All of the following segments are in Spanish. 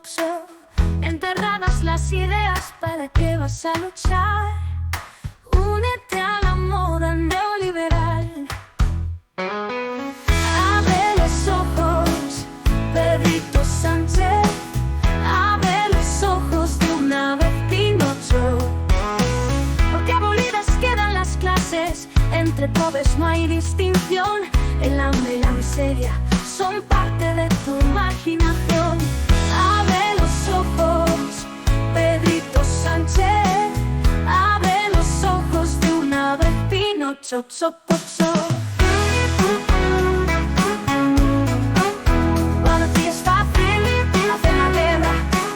Pozzo. Enterradas las ideas, ¿para qué vas a luchar? Únete a la moda neoliberal. Abre los ojos, Pedrito Sánchez. Abre los ojos de una vez, Pinocho. Porque abolidas quedan las clases, entre todos no hay distinción. El hambre y la miseria son parte de tu imaginación. Abre los ojos, Pedrito Sánchez. Abre los ojos de una vez, Pinocho, Pozzo. Para ti es fácil hacer la guerra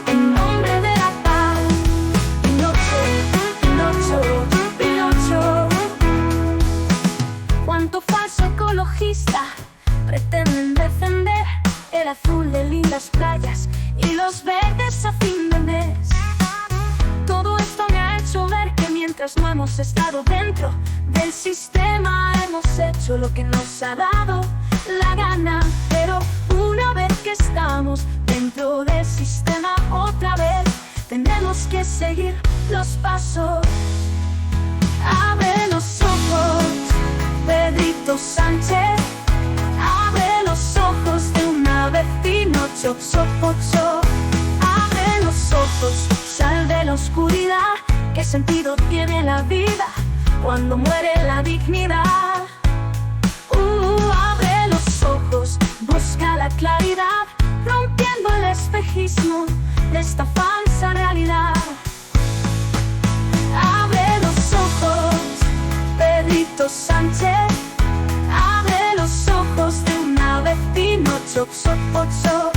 en nombre de la paz. Pinocho, Pinocho, Pinocho. Cuánto falso ecologista pretenden defender el azul de lindas playas y los verdes a fin de mes. Todo esto me ha hecho ver que mientras no hemos estado dentro del sistema, hemos hecho lo que nos ha dado la gana. Pero una vez que estamos dentro del sistema, otra vez tenemos que seguir los pasos. Abre los ojos, Pedrito Sánchez. Abre los ojos de una vez, Pinocho, Pozzo. Abre los ojos, sal de la oscuridad. ¿Qué sentido tiene la vida cuando muere la dignidad? Abre los ojos, busca la claridad, rompiendo el espejismo de esta falsa realidad. Abre los ojos, Pedrito Sánchez. Abre los ojos de una vez, Pinocho, Pozzo.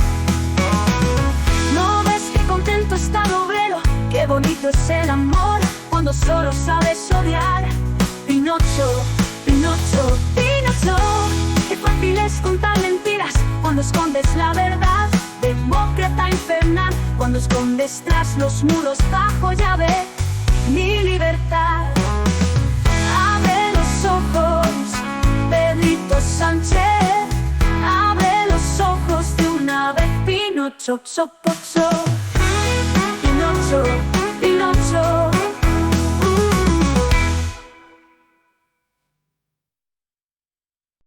¿No ves qué contento está el obrero? Qué bonito es el amor cuando solo sabes odiar. Pinocho, Pinocho, Pinocho. Qué fácil es contar mentiras cuando escondes la verdad. Demócrata infernal cuando escondes tras los muros bajo llave mi libertad. Abre los ojos, Pedrito Sánchez. Abre los ojos de una vez, Pinocho, Pozzo. Pinocho.